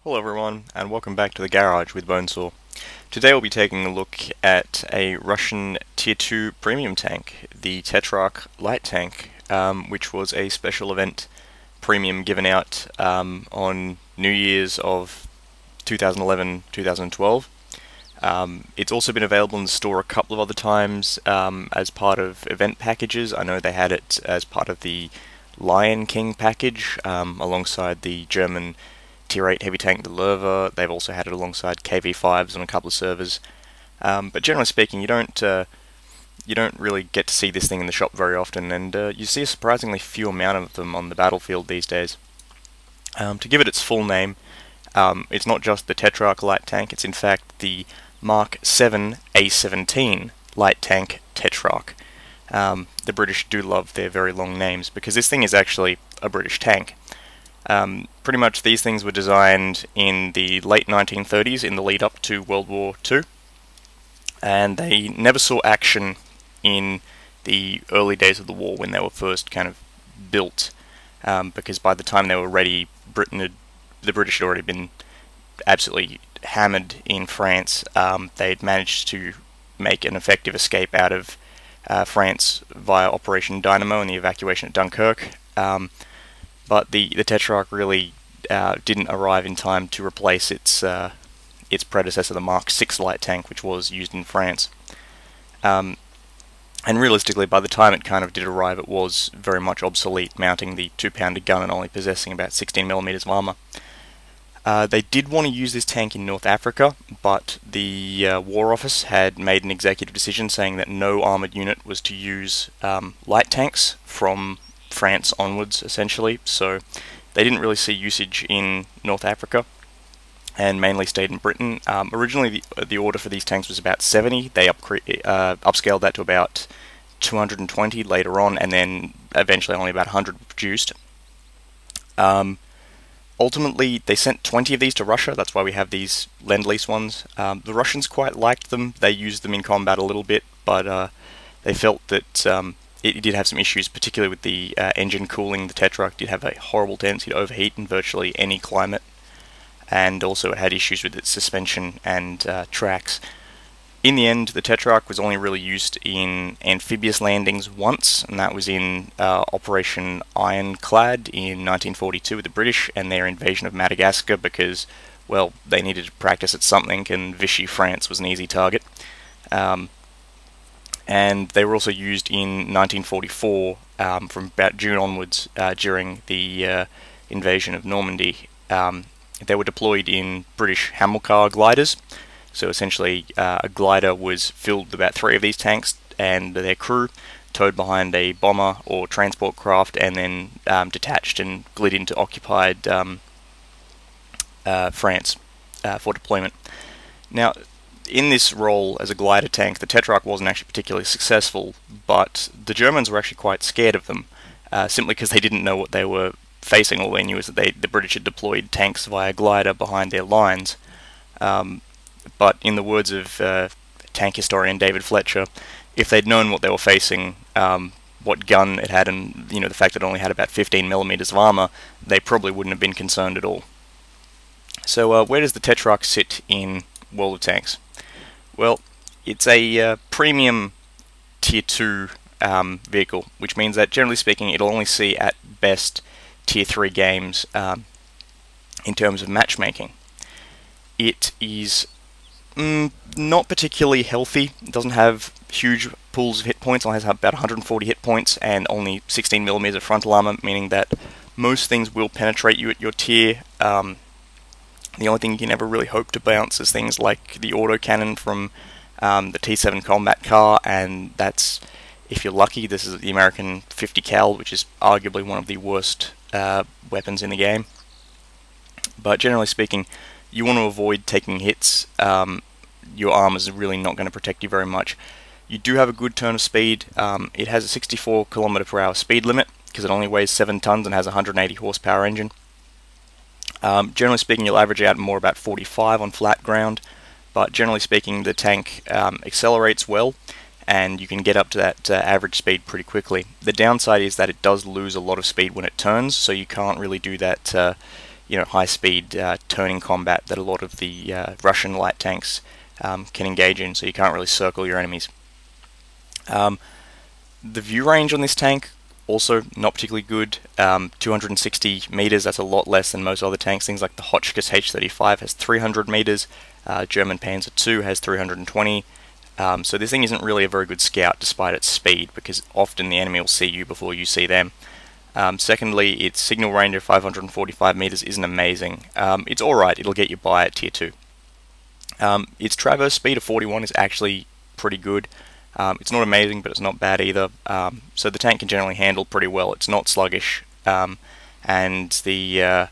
Hello everyone, and welcome back to the garage with Bonesaw. Today we'll be taking a look at a Russian Tier 2 premium tank, the Tetrarch light tank, which was a special event premium given out on New Year's of 2011-2012. It's also been available in the store a couple of other times as part of event packages. I know they had it as part of the Lion King package alongside the German Tier 8 heavy tank, the Lerva. They've also had it alongside KV5s on a couple of servers. But generally speaking, you don't really get to see this thing in the shop very often, and you see a surprisingly few amount of them on the battlefield these days. To give it its full name, it's not just the Tetrarch light tank, it's in fact the Mark 7 A17 light tank Tetrarch. The British do love their very long names, because this thing is actually a British tank. Pretty much these things were designed in the late 1930s in the lead up to World War II, and they never saw action in the early days of the war when they were first kind of built, because by the time they were ready, the British had already been absolutely hammered in France. They'd managed to make an effective escape out of France via Operation Dynamo and the evacuation at Dunkirk. But the Tetrarch really didn't arrive in time to replace its predecessor, the Mark 6 light tank, which was used in France. And realistically, by the time it kind of did arrive, it was very much obsolete, mounting the 2-pounder gun and only possessing about 16mm of armour. They did want to use this tank in North Africa, but the War Office had made an executive decision saying that no armoured unit was to use light tanks from France onwards, essentially, so they didn't really see usage in North Africa and mainly stayed in Britain. Originally the order for these tanks was about 70. They upscaled that to about 220 later on, and then eventually only about 100 were produced. Ultimately they sent 20 of these to Russia. That's why we have these Lend-Lease ones. The Russians quite liked them. They used them in combat a little bit, but they felt that it did have some issues, particularly with the engine cooling. The Tetrarch did have a horrible tendency to overheat in virtually any climate, and also it had issues with its suspension and tracks. In the end, the Tetrarch was only really used in amphibious landings once, and that was in Operation Ironclad in 1942 with the British and their invasion of Madagascar, because, well, they needed to practice at something, and Vichy France was an easy target. And they were also used in 1944 from about June onwards during the invasion of Normandy. They were deployed in British Hamilcar gliders, so essentially a glider was filled with about 3 of these tanks and their crew, towed behind a bomber or transport craft, and then detached and glid into occupied France for deployment. Now, in this role as a glider tank, the Tetrarch wasn't actually particularly successful, but the Germans were actually quite scared of them, simply because they didn't know what they were facing. All they knew is that the British had deployed tanks via glider behind their lines. But in the words of tank historian David Fletcher, if they'd known what they were facing, what gun it had, and the fact that it only had about 15mm of armour, they probably wouldn't have been concerned at all. So where does the Tetrarch sit in World of Tanks? Well, it's a premium Tier 2 vehicle, which means that, generally speaking, it'll only see at best Tier 3 games in terms of matchmaking. It is not particularly healthy. It doesn't have huge pools of hit points. It only has about 140 hit points and only 16mm of frontal armor, meaning that most things will penetrate you at your tier. The only thing you can ever really hope to bounce is things like the autocannon from the T7 combat car, and that's, if you're lucky. This is the American 50 cal, which is arguably one of the worst weapons in the game. But generally speaking, you want to avoid taking hits. Your armor is really not going to protect you very much. You do have a good turn of speed. It has a 64 km/h speed limit, because it only weighs 7 tons and has a 180 horsepower engine. Generally speaking, you'll average out more about 45 on flat ground, but generally speaking, the tank accelerates well, and you can get up to that average speed pretty quickly. The downside is that it does lose a lot of speed when it turns, so you can't really do that high-speed turning combat that a lot of the Russian light tanks can engage in, so you can't really circle your enemies. The view range on this tank, also not particularly good. 260 meters, that's a lot less than most other tanks. Things like the Hotchkiss H-35 has 300 meters, German Panzer II has 320. So this thing isn't really a very good scout despite its speed, because often the enemy will see you before you see them. Secondly, its signal range of 545 meters isn't amazing. It's alright, it'll get you by at tier 2. Its traverse speed of 41 is actually pretty good. It's not amazing, but it's not bad either. So the tank can generally handle pretty well. It's not sluggish, and that's the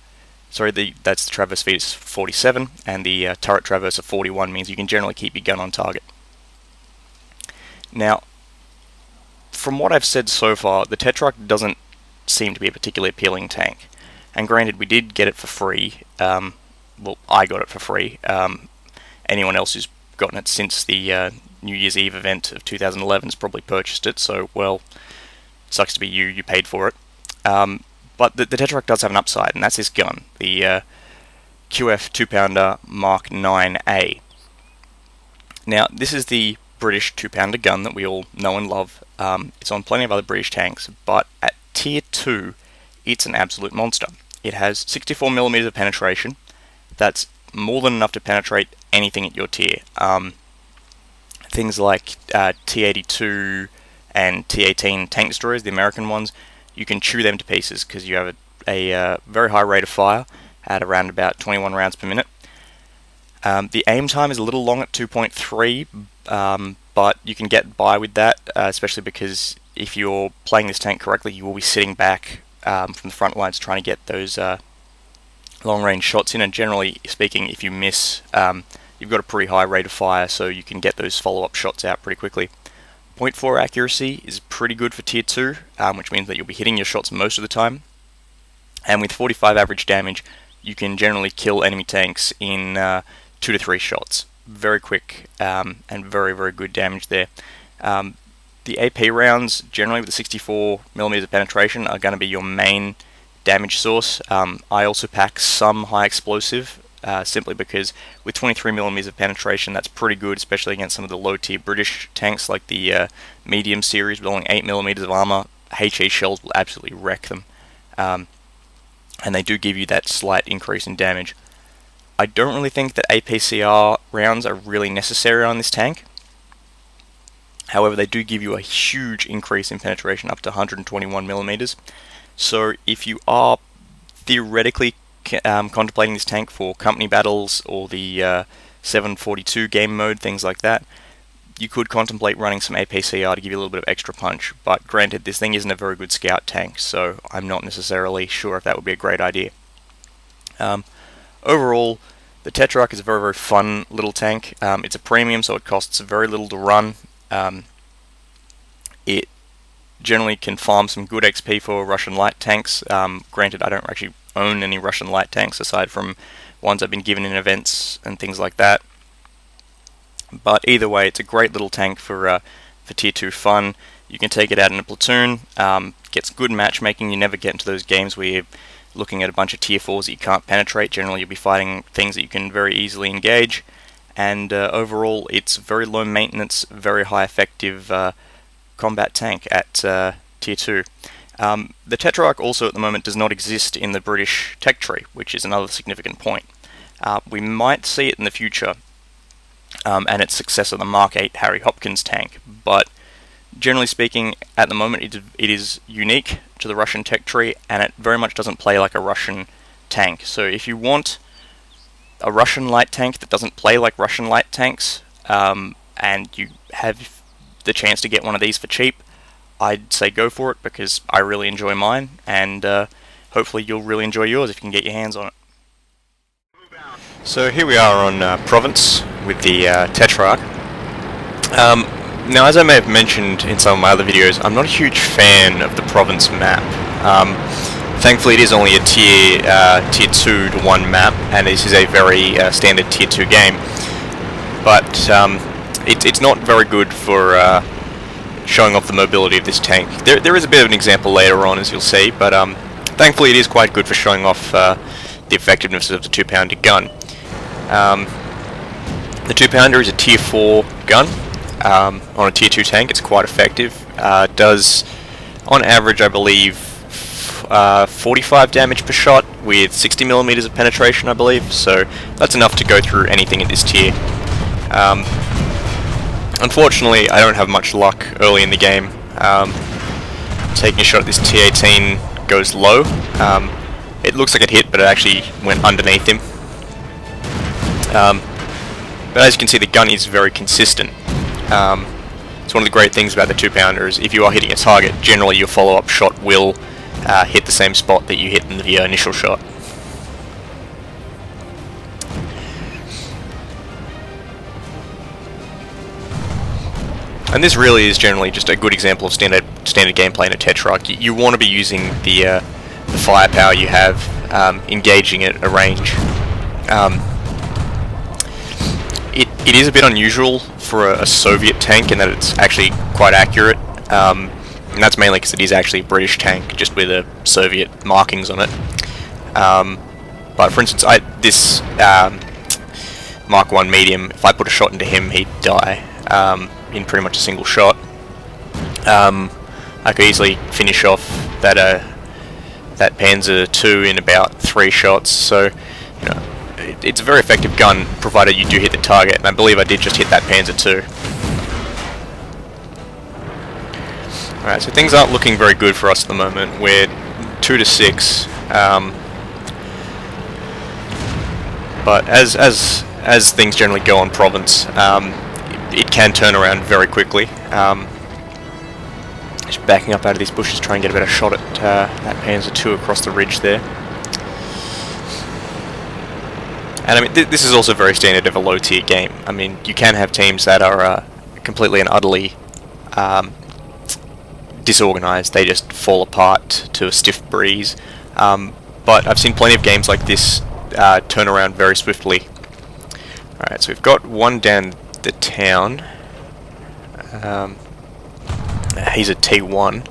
traverse speed is 47, and the turret traverse of 41 means you can generally keep your gun on target. Now, from what I've said so far, the Tetrarch doesn't seem to be a particularly appealing tank. And granted, we did get it for free. Well, I got it for free. Anyone else who's gotten it since the New Year's Eve event of 2011 has probably purchased it, so, well, sucks to be you paid for it. But the Tetrarch does have an upside, and that's this gun, the QF 2-pounder Mark 9A. Now, this is the British 2-pounder gun that we all know and love. It's on plenty of other British tanks, but at tier 2, it's an absolute monster. It has 64mm of penetration. That's more than enough to penetrate anything at your tier. Things like T-82 and T-18 tank destroyers, the American ones, you can chew them to pieces because you have a very high rate of fire at around about 21 rounds per minute. The aim time is a little long at 2.3, but you can get by with that, especially because if you're playing this tank correctly, you will be sitting back from the front lines trying to get those long-range shots in, and generally speaking, if you miss, you've got a pretty high rate of fire, so you can get those follow-up shots out pretty quickly. 0.4 accuracy is pretty good for tier 2, which means that you'll be hitting your shots most of the time. And with 45 average damage, you can generally kill enemy tanks in 2 to 3 shots. Very quick and very, very good damage there. The AP rounds, generally with the 64mm of penetration, are going to be your main damage source. I also pack some high explosive, simply because with 23mm of penetration, that's pretty good, especially against some of the low-tier British tanks like the medium series with only 8mm of armor. HE shells will absolutely wreck them, and they do give you that slight increase in damage. I don't really think that APCR rounds are really necessary on this tank. However, they do give you a huge increase in penetration up to 121mm. So if you are theoretically contemplating this tank for company battles or the 742 game mode, things like that, you could contemplate running some APCR to give you a little bit of extra punch. But granted, this thing isn't a very good scout tank, so I'm not necessarily sure if that would be a great idea. Overall, the Tetrarch is a very, very fun little tank. It's a premium, so it costs very little to run. It generally can farm some good XP for Russian light tanks. Granted, I don't actually own any Russian light tanks aside from ones I've been given in events and things like that. But either way, it's a great little tank for tier 2 fun. You can take it out in a platoon. Gets good matchmaking. You never get into those games where you're looking at a bunch of tier 4s that you can't penetrate. Generally, you'll be fighting things that you can very easily engage. And overall, it's very low maintenance, very high effective combat tank at tier 2. The Tetrarch also at the moment does not exist in the British tech tree, which is another significant point. We might see it in the future, and its successor, the Mark 8 Harry Hopkins tank, but generally speaking, at the moment it is unique to the Russian tech tree, and it very much doesn't play like a Russian tank. So if you want a Russian light tank that doesn't play like Russian light tanks, and you have the chance to get one of these for cheap, I'd say go for it, because I really enjoy mine, and hopefully you'll really enjoy yours if you can get your hands on it. So here we are on Province with the Tetrarch. Now, as I may have mentioned in some of my other videos, I'm not a huge fan of the Province map. Thankfully, it is only a tier 2 to 1 map, and this is a very standard tier 2 game. But it's not very good for showing off the mobility of this tank. There is a bit of an example later on, as you'll see, but thankfully it is quite good for showing off the effectiveness of the 2-pounder gun. The 2-pounder is a tier 4 gun. On a tier 2 tank, it's quite effective. Does, on average, I believe, 45 damage per shot with 60mm of penetration, I believe. So that's enough to go through anything in this tier. Unfortunately, I don't have much luck early in the game. Taking a shot at this T18 goes low. It looks like it hit, but it actually went underneath him. But as you can see, the gun is very consistent. It's one of the great things about the 2-pounder is if you are hitting a target, generally your follow-up shot will hit the same spot that you hit in the initial shot. And this really is generally just a good example of standard gameplay in a Tetrarch. You want to be using the firepower you have, engaging at a range. It is a bit unusual for a Soviet tank in that it's actually quite accurate, and that's mainly because it is actually a British tank, just with Soviet markings on it. But for instance, this Mark 1 medium, if I put a shot into him, he'd die in pretty much a single shot. I could easily finish off that Panzer II in about 3 shots, so you know, it's a very effective gun, provided you do hit the target, and I believe I did just hit that Panzer II. Alright, so things aren't looking very good for us at the moment. We're 2-6, but as things generally go on Province, it can turn around very quickly. Just backing up out of these bushes, try and get a better shot at that Panzer II across the ridge there. And I mean, this is also very standard of a low-tier game. I mean, you can have teams that are completely and utterly disorganized. They just fall apart to a stiff breeze. But I've seen plenty of games like this turn around very swiftly. Alright, so we've got one down the town. He's a T1.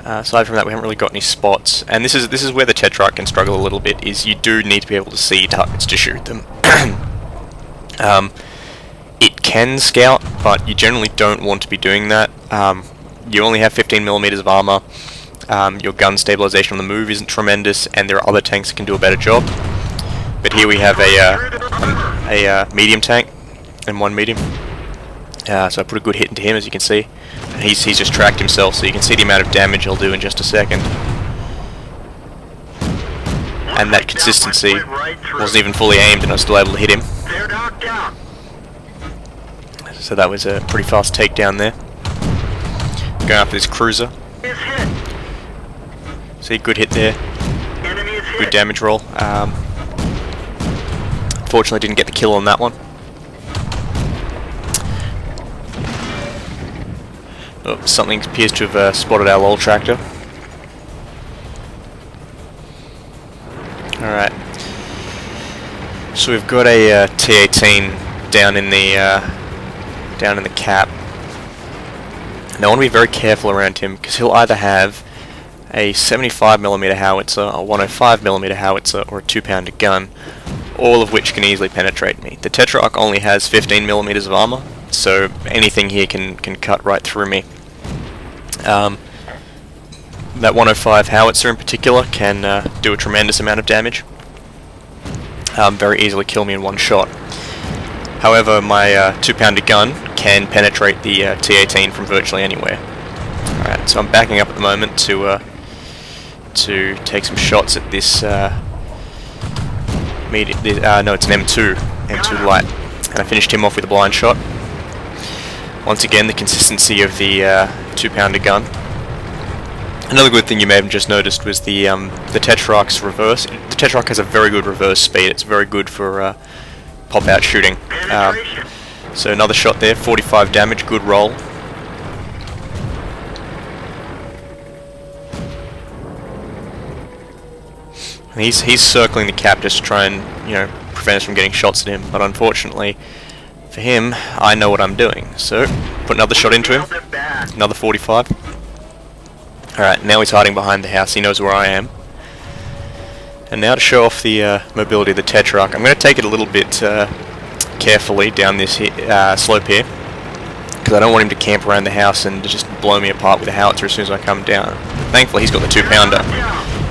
Aside from that, we haven't really got any spots, and this is where the Tetrarch can struggle a little bit. Is you do need to be able to see targets to shoot them. It can scout, but you generally don't want to be doing that. You only have 15mm of armor. Your gun stabilization on the move isn't tremendous, and there are other tanks that can do a better job. But here we have a medium tank and one medium. So I put a good hit into him, as you can see. He's just tracked himself, so you can see the amount of damage he'll do in just a second. And that consistency wasn't even fully aimed, and I was still able to hit him. So that was a pretty fast takedown there. Going after this cruiser. See, good hit there. Good damage roll. Fortunately, didn't get the kill on that one. Oh, something appears to have spotted our LOL tractor. Alright. So we've got a T18 down in the cap. Now I want to be very careful around him, because he'll either have a 75mm howitzer, a 105mm howitzer, or a 2-pounder gun, all of which can easily penetrate me. The Tetrarch only has 15mm of armor, so anything here can cut right through me. That 105 howitzer in particular can do a tremendous amount of damage. Very easily kill me in one shot. However, my 2-pounder gun can penetrate the T18 from virtually anywhere. Alright, so I'm backing up at the moment to take some shots at this no, it's an M2 light, and I finished him off with a blind shot. Once again, the consistency of the 2-pounder gun. Another good thing you may have just noticed was the Tetrarch's reverse. The Tetrarch has a very good reverse speed. It's very good for pop-out shooting. So another shot there, 45 damage, good roll. And he's circling the cap just to try and, you know, prevent us from getting shots at him. But unfortunately for him, I know what I'm doing. So put another shot into him. Another 45. Alright, now he's hiding behind the house. He knows where I am. And now to show off the mobility of the Tetrarch. I'm going to take it a little bit carefully down this slope here, because I don't want him to camp around the house and just blow me apart with a howitzer as soon as I come down. But thankfully he's got the 2-pounder.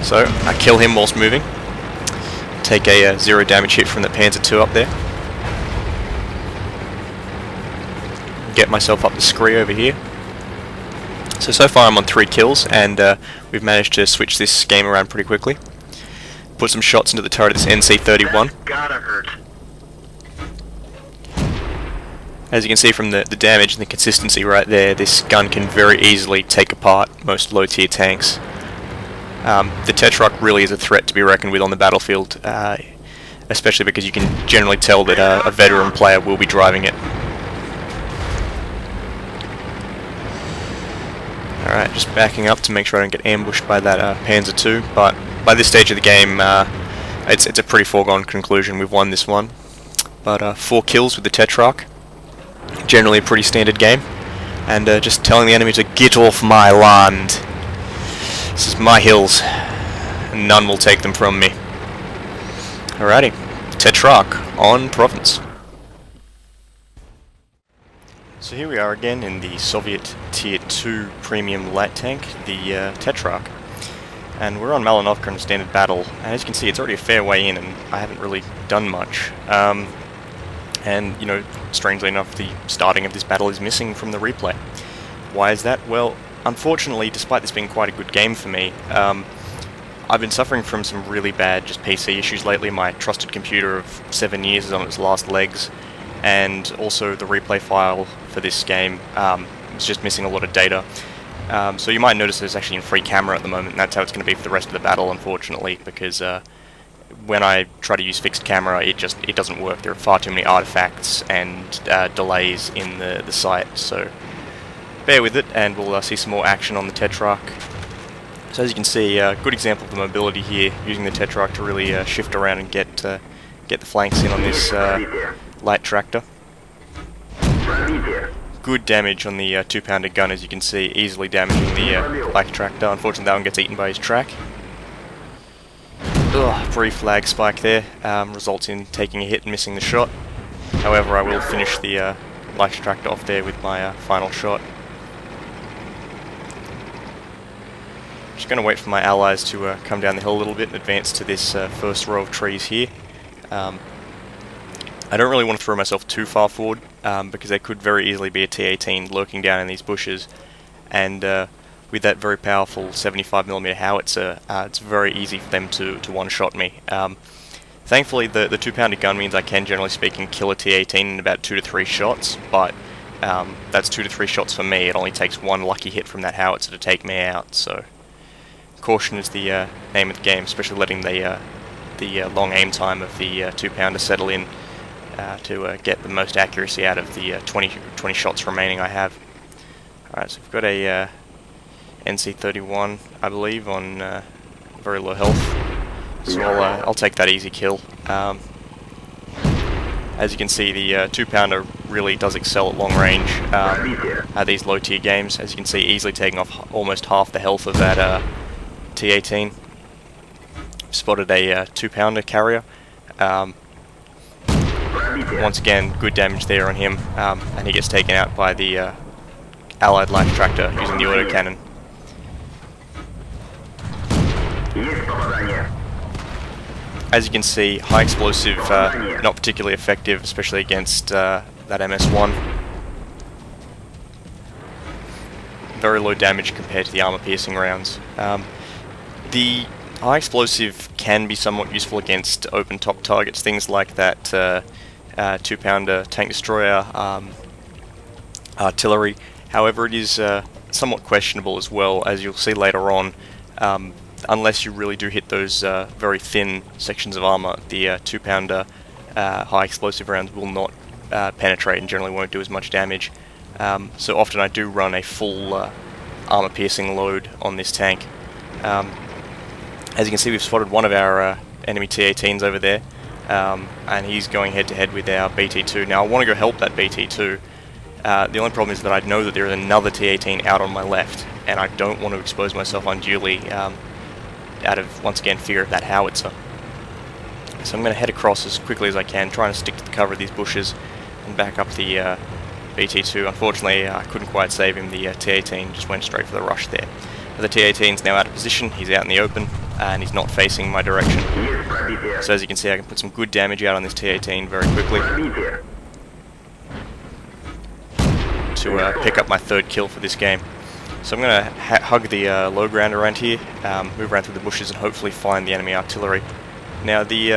So I kill him whilst moving. Take a 0 damage hit from the Panzer II up there. Get myself up the scree over here. So far I'm on 3 kills, and we've managed to switch this game around pretty quickly. Put some shots into the turret of this NC-31. Gotta hurt. As you can see from the damage and the consistency right there, this gun can very easily take apart most low-tier tanks. The Tetrarch really is a threat to be reckoned with on the battlefield, especially because you can generally tell that a veteran player will be driving it. Alright, just backing up to make sure I don't get ambushed by that Panzer II, but by this stage of the game, it's a pretty foregone conclusion. We've won this one. But 4 kills with the Tetrarch, generally a pretty standard game, and just telling the enemy to get off my land. This is my hills, and none will take them from me. Alrighty, Tetrarch on Province. So here we are again in the Soviet Tier 2 premium light tank, the Tetrarch. And we're on Malinovka in standard battle, and as you can see it's already a fair way in and I haven't really done much. And, you know, strangely enough, the starting of this battle is missing from the replay. Why is that? Well, unfortunately, despite this being quite a good game for me, I've been suffering from some really bad just PC issues lately. My trusted computer of 7 years is on its last legs, and also the replay file for this game is just missing a lot of data. So you might notice it's actually in free camera at the moment, and that's how it's going to be for the rest of the battle, unfortunately, because when I try to use fixed camera, it doesn't work. There are far too many artifacts and delays in the site, so bear with it, and we'll see some more action on the Tetrarch. So as you can see, a good example of the mobility here, using the Tetrarch to really shift around and get the flanks in on this light tractor. Good damage on the 2-pounder gun, as you can see, easily damaging the light tractor. Unfortunately, that one gets eaten by his track. Brief lag spike there, results in taking a hit and missing the shot. However, I will finish the light tractor off there with my final shot. Just going to wait for my allies to come down the hill a little bit and advance to this first row of trees here. I don't really want to throw myself too far forward, because there could very easily be a T-18 lurking down in these bushes, and with that very powerful 75mm howitzer, it's very easy for them to one-shot me. Thankfully, the 2-pounder gun means I can, generally speaking, kill a T-18 in about 2 to 3 shots, but that's 2 to 3 shots for me. It only takes one lucky hit from that howitzer to take me out, so caution is the name of the game, especially letting the long aim time of the 2-pounder settle in to get the most accuracy out of the 20 shots remaining I have. Alright, so we've got a NC-31, I believe, on very low health, so I'll take that easy kill. As you can see, the 2-pounder really does excel at long range at these low tier games. As you can see, easily taking off almost half the health of that T-18. Spotted a 2-pounder carrier. Once again, good damage there on him, and he gets taken out by the Allied light tractor using the autocannon. As you can see, high explosive, not particularly effective, especially against that MS-1. Very low damage compared to the armor-piercing rounds. The high explosive can be somewhat useful against open top targets, things like that 2-pounder tank destroyer, artillery. However, it is somewhat questionable as well, as you'll see later on. Unless you really do hit those very thin sections of armor, the 2-pounder high explosive rounds will not penetrate and generally won't do as much damage. So often I do run a full armor piercing load on this tank. As you can see, we've spotted one of our enemy T-18s over there, and he's going head to head with our BT-2. Now I want to go help that BT-2. The only problem is that I know that there is another T-18 out on my left, and I don't want to expose myself unduly out of, once again, fear of that howitzer. So I'm going to head across as quickly as I can, trying to stick to the cover of these bushes and back up the BT2. Unfortunately, I couldn't quite save him. The T-18 just went straight for the rush there. But the T-18 is now out of position. He's out in the open, and he's not facing my direction. So as you can see, I can put some good damage out on this T-18 very quickly to pick up my third kill for this game. So I'm going to hug the low ground around here, move around through the bushes, and hopefully find the enemy artillery. Now the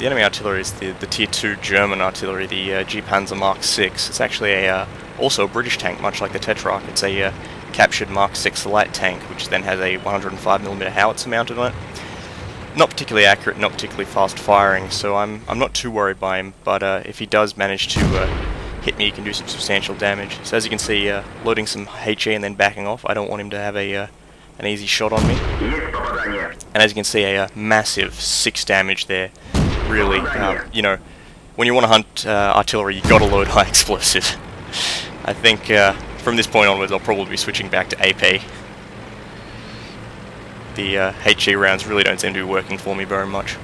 enemy artillery is the Tier 2 German artillery, the G-Panzer Mark 6. It's actually also a British tank, much like the Tetrarch. It's a captured Mark 6 light tank, which then has a 105mm howitzer mounted on it. Not particularly accurate, not particularly fast firing, so I'm not too worried by him, but if he does manage to hit me, he can do some substantial damage. So as you can see, loading some HE and then backing off. I don't want him to have an easy shot on me. And as you can see, a massive 6 damage there. Really, you know, when you want to hunt artillery, you got to load high explosive. I think from this point onwards, I'll probably be switching back to AP. The HE rounds really don't seem to be working for me very much.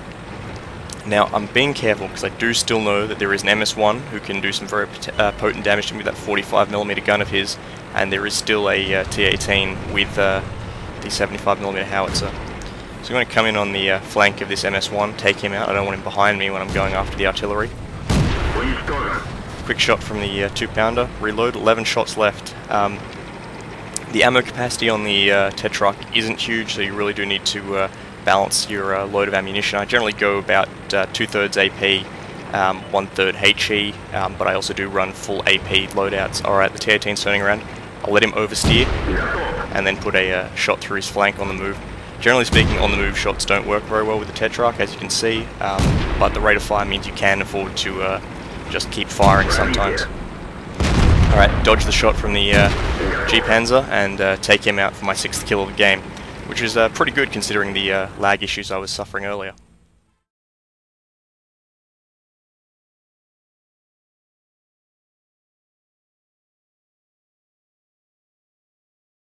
Now, I'm being careful because I do still know that there is an MS-1 who can do some very potent damage to me with that 45mm gun of his, and there is still a T-18 with the 75mm howitzer. So I'm going to come in on the flank of this MS-1, take him out. I don't want him behind me when I'm going after the artillery. Quick shot from the 2-pounder, reload, 11 shots left. The ammo capacity on the Tetrarch isn't huge, so you really do need to balance your load of ammunition. I generally go about 2/3 AP, 1/3 HE, but I also do run full AP loadouts. Alright, the T-18's turning around. I'll let him oversteer, and then put a shot through his flank on the move. Generally speaking, on the move shots don't work very well with the Tetrarch, as you can see, but the rate of fire means you can afford to just keep firing sometimes. Alright, dodge the shot from the G-Panzer and take him out for my 6th kill of the game, which is pretty good considering the lag issues I was suffering earlier.